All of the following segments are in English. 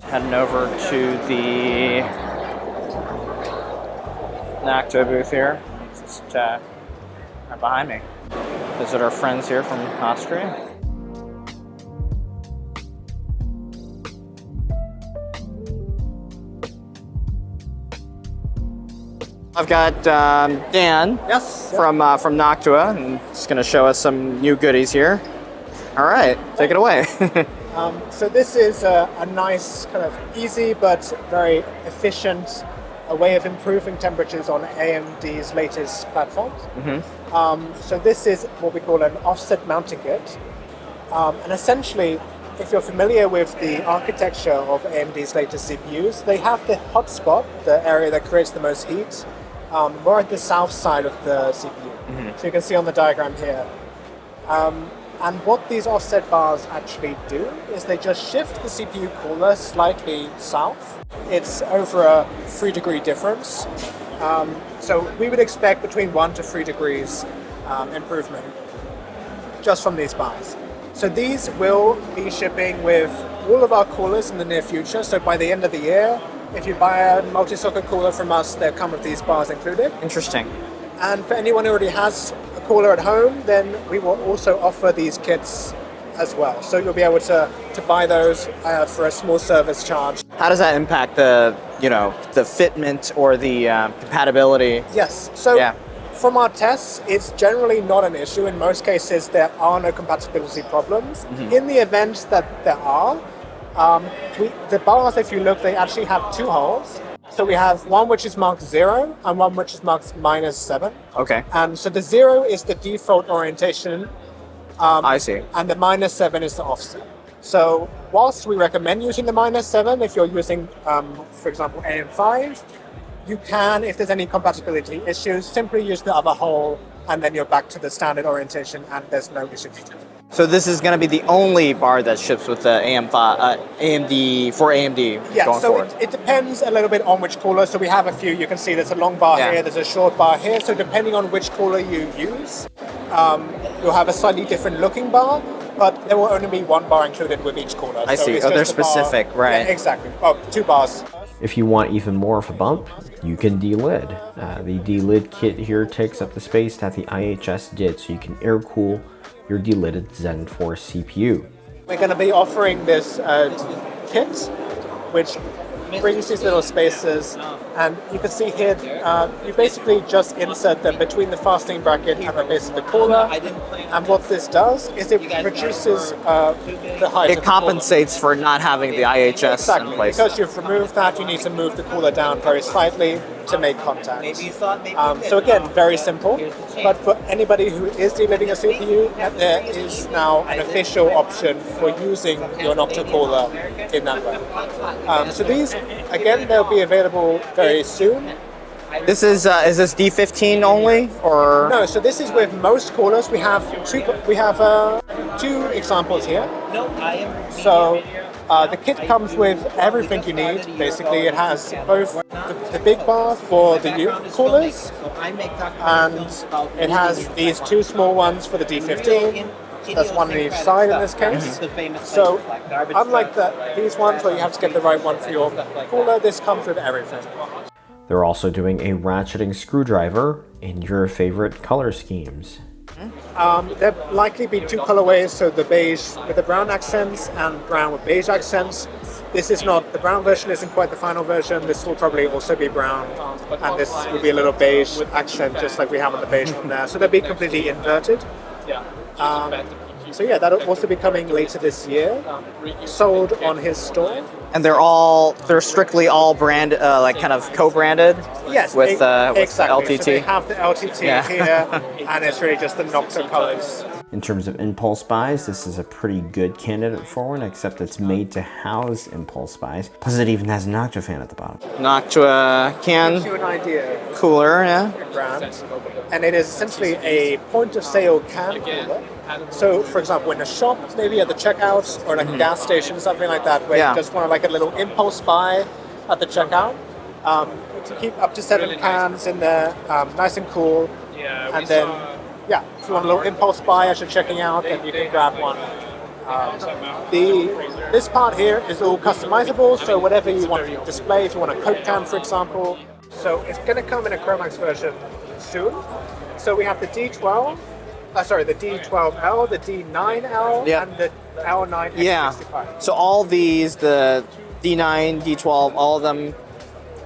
Heading over to the Noctua booth here. It's just right behind me. Visit our friends here from Austria. I've got Dan from Noctua, and he's going to show us some new goodies here. All right, take it away. So this is a nice, kind of easy but very efficient way of improving temperatures on AMD's latest platforms. So this is what we call an offset mounting kit. And essentially, if you're familiar with the architecture of AMD's latest CPUs, they have the hotspot, the area that creates the most heat, more at the south side of the CPU. So you can see on the diagram here. And what these offset bars actually do is they just shift the CPU cooler slightly south. It's over a 3-degree difference. So we would expect between 1 to 3 degrees improvement just from these bars. So these will be shipping with all of our coolers in the near future. So by the end of the year, if you buy a multi-socket cooler from us, they'll come with these bars included. Interesting. And for anyone who already has a cooler at home, then we will also offer these kits as well. So you'll be able to buy those for a small service charge. How does that impact the, the fitment or the compatibility? Yes. So from our tests, it's generally not an issue. In most cases, there are no compatibility problems. In the event that there are, the bars, if you look, they actually have 2 holes. So we have one which is marked 0 and one which is marked -7. Okay. And so the 0 is the default orientation. I see. And the -7 is the offset. So whilst we recommend using the -7 if you're using, for example, AM5, you can, if there's any compatibility issues, simply use the other hole and then you're back to the standard orientation and there's no issues. So this is going to be the only bar that ships with the AMD for AMD going forward. It depends a little bit on which cooler. So we have a few. You can see there's a long bar here, there's a short bar here. So depending on which cooler you use, you'll have a slightly different looking bar, but there will only be 1 bar included with each cooler. I see. Oh, they're specific, right? Yeah, exactly. Oh, 2 bars. If you want even more of a bump, you can de-lid. The de-lid kit here takes up the space that the IHS did, so you can air cool your de-lidded Zen 4 CPU. We're going to be offering this kit, which brings these little spaces, and you can see here, you basically just insert them between the fastening bracket and the base of the cooler, and what this does is it reduces the height. It compensates for not having the IHS in place. Because you've removed that, you need to move the cooler down very slightly to make contact. So again, very simple, but for anybody who is de-lidding a CPU, there is now an official option for using your Noctua cooler in that way. So these, again, they'll be available very soon. This is this D15 only, or no? So this is with most coolers. We have two examples here. So the kit comes with everything you need. Basically, it has both the big bar for the coolers, and it has these 2 small ones for the D15. That's 1 on each side in this case. So unlike these ones where you have to get the right one for your cooler, this comes with everything. They're also doing a ratcheting screwdriver in your favorite color schemes. There'll likely be 2 colorways, so the beige with the brown accents and brown with beige accents. This is not, the brown version isn't quite the final version. This will probably also be brown, and this will be a little beige accent, just like we have on the beige one there. So they'll be completely inverted. So yeah, that'll also be coming later this year, sold on his store. And they're strictly all brand, like kind of co-branded. Yes, with exactly. LTT. So they have the LTT here, and it's really just the Noctua colors. In terms of impulse buys, this is a pretty good candidate for one, except it's made to house impulse buys. Plus, it even has a Noctua fan at the bottom. Noctua can. Gives you an idea. Cooler, yeah. Brand, and it is essentially a point-of-sale can cooler. So, for example, in a shop, maybe at the checkout, or like a gas station, something like that, where you just want to like a little impulse buy at the checkout. To keep up to 7 cans in there, nice and cool. And then, if you want a little impulse buy as you're checking out, then you can grab one This part here is all customizable, so whatever you want to display, if you want a Coke can, for example. So it's going to come in a Chromax version soon. So we have the D12, the D12L, the D9L, and the L9X65. Yeah. So all these, the D9, D12, all of them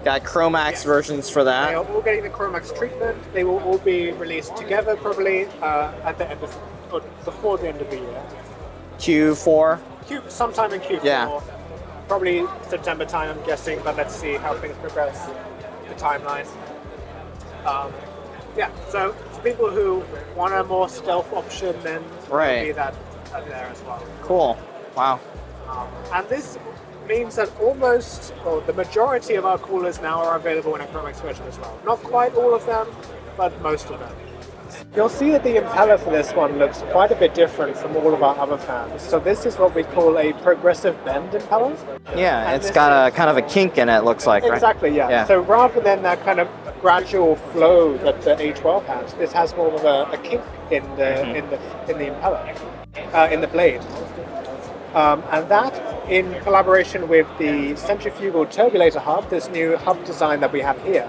got Chromax versions for that. They are all getting the Chromax treatment. They will all be released together probably at the end of, or before the end of the year. Q4? Sometime in Q4. Yeah. Probably September time, I'm guessing, but let's see how things progress, the timeline. Yeah, so for people who want a more stealth option, then there'll be that there as well. Cool. Wow. And this means that almost, or the majority of our coolers now are available in a Chromex version as well. Not quite all of them, but most of them. You'll see that the impeller for this one looks quite a bit different from all of our other fans. So this is what we call a progressive bend impeller. Yeah, and it's got a kind of a kink in it, looks like, right? Exactly, yeah. So rather than that kind of gradual flow that the A12 has, this has more of a kink in the impeller, in the blade. And that, in collaboration with the centrifugal turbulator hub, this new hub design that we have here,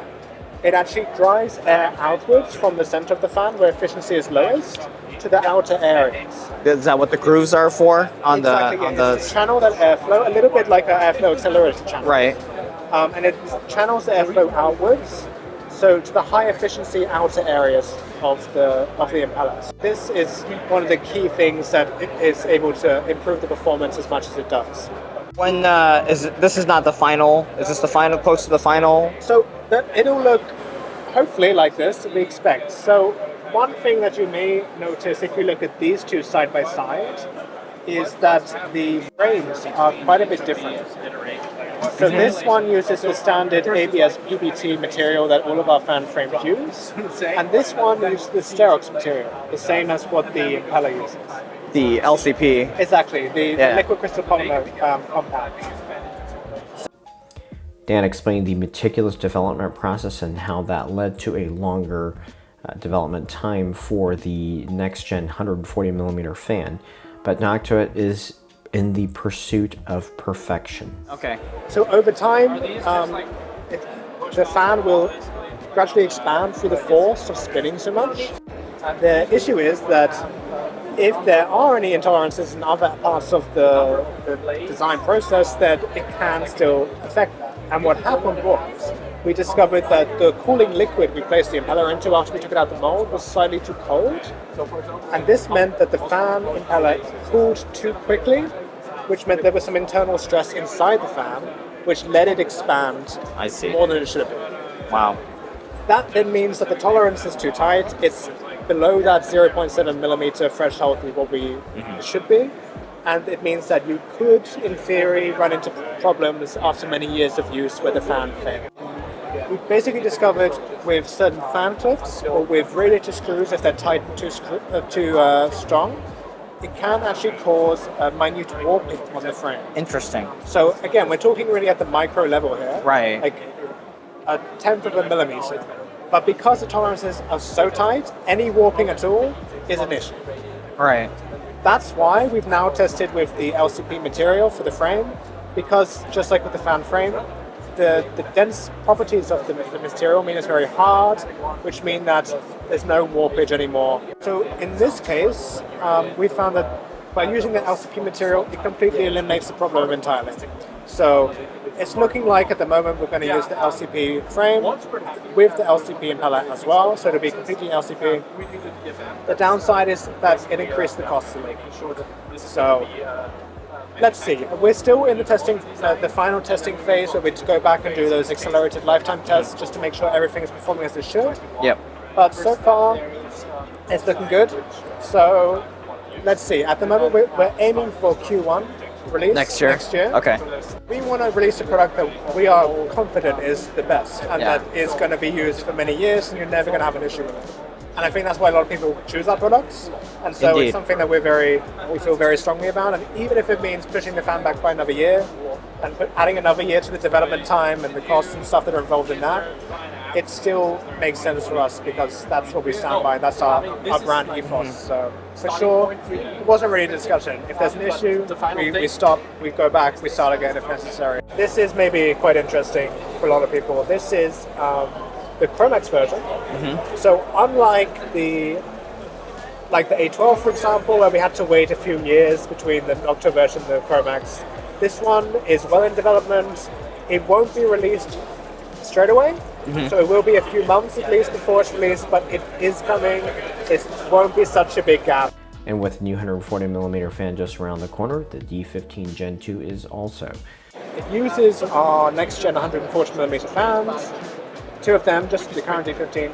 it actually drives air outwards from the center of the fan, where efficiency is lowest, to the outer areas. Is that what the grooves are for? It's to channel that airflow, a little bit like an airflow accelerator channel. Right. And it channels the airflow outwards, so to the high efficiency outer areas of the impeller. This is one of the key things that it is able to improve the performance as much as it does. When this is not the final? Is this the final, close to the final? So it'll look hopefully like this, we expect. So one thing that you may notice if you look at these two side by side is that the frames are quite a bit different. So this one uses the standard ABS PBT material that all of our fan frames use, and this one uses the Sterox material, the same as what the impeller uses. The LCP. Exactly, the liquid crystal polymer compound. Dan explained the meticulous development process and how that led to a longer development time for the next-gen 140mm fan. But Noctua is in the pursuit of perfection. Okay. So over time, the fan will gradually expand through the force of spinning so much. The issue is that if there are any intolerances in other parts of the design process, that it can still affect that. And what happened was, we discovered that the cooling liquid we placed the impeller into after we took it out of the mold was slightly too cold. And this meant that the fan impeller cooled too quickly, which meant there was some internal stress inside the fan, which let it expand more than it should have been. Wow. That then means that the tolerance is too tight. It's below that 0.7mm threshold is what we should be. And it means that you could, in theory, run into problems after many years of use where the fan failed. We basically discovered with certain fan clips or with radiator screws, if they're tight too strong, it can actually cause a minute warping on the frame. Interesting. So again, we're talking really at the micro level here. Right. Like a tenth of a millimeter. But because the tolerances are so tight, any warping at all is an issue. Right. That's why we've now tested with the LCP material for the frame, because just like with the fan frame, the dense properties of the material mean it's very hard, which mean that there's no warpage anymore. So in this case, we found that by using the LCP material, it completely eliminates the problem entirely. So it's looking like at the moment we're going to use the LCP frame with the LCP impeller as well, so it'll be completely LCP. The downside is that it increased the cost a little. So let's see. We're still in the testing, the final testing phase, where we go back and do those accelerated lifetime tests just to make sure everything is performing as it should. Yep. But so far, it's looking good. So let's see. At the moment, we're aiming for Q1 release next year. Okay. We want to release a product that we are confident is the best and that is going to be used for many years, and you're never going to have an issue with it. And I think that's why a lot of people choose our products. And so It's something that we feel very strongly about. And even if it means pushing the fan back by another year, and adding another year to the development time and the costs and stuff that are involved in that, it still makes sense for us because that's what we stand by. That's our brand ethos. So for sure, it wasn't really a discussion. If there's an issue, we stop, we go back, we start again if necessary. This is maybe quite interesting for a lot of people. This is the Chromex version. So unlike the A12, for example, where we had to wait a few years between the Noctua version and the Chromax, this one is well in development. It won't be released straight away, so it will be a few months at least before it's released, but it is coming. It won't be such a big gap. And with the new 140mm fan just around the corner, the D15 Gen 2 is also. It uses our next gen 140mm fans, 2 of them, just the current D15.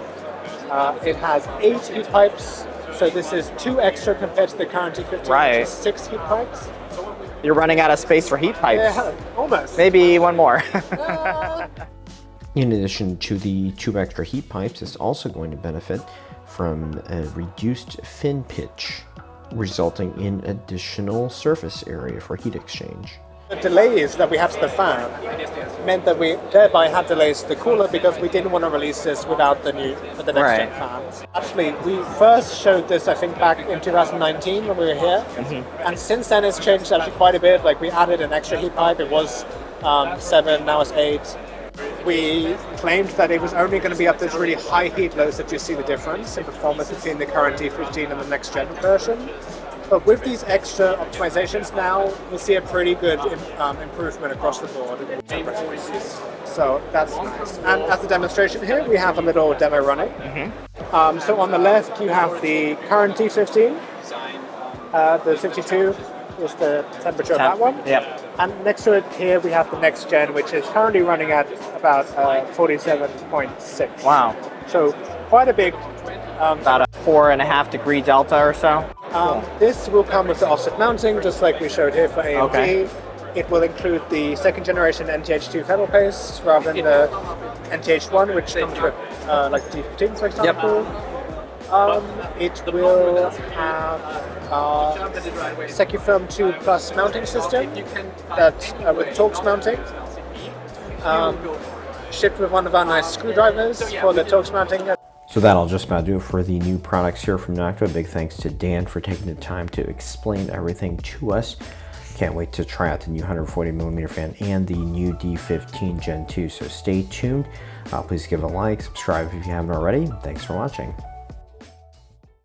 It has 8 heat pipes, so this is 2 extra compared to the current D15, Right. which is 6 heat pipes. You're running out of space for heat pipes. Yeah, almost. Maybe one more. In addition to the 2 extra heat pipes, it's also going to benefit from a reduced fin pitch, resulting in additional surface area for heat exchange. The delays that we had to the fan meant that we thereby had delays to the cooler because we didn't want to release this without the next gen fans. Actually, we first showed this, I think, back in 2019 when we were here, and since then it's changed actually quite a bit. Like we added an extra heat pipe. It was 7, now it's 8. We claimed that it was only going to be up those really high heat loads that you see the difference in performance between the current D15 and the next gen version. But with these extra optimizations now, we see a pretty good improvement across the board in temperatures. So that's nice. And as a demonstration here, we have a little demo running. So on the left, you have the current D15. The 52 is the temperature of that one. Yep. And next to it here, we have the next gen, which is currently running at about 47.6. Wow. So quite a big... About a 4.5 degree delta or so. This will come with the offset mounting, just like we showed here for AMD. Okay. It will include the 2nd generation NTH2 feather paste rather than the NTH1, which comes with like the D15, for example. It will have Secufirm 2 Plus mounting system that with Torx mounting. Shipped with one of our nice screwdrivers for the Torx mounting. So that'll just about do it for the new products here from Noctua. Big thanks to Dan for taking the time to explain everything to us. Can't wait to try out the new 140mm fan and the new D15 Gen 2. So stay tuned. Please give it a like, subscribe if you haven't already. Thanks for watching.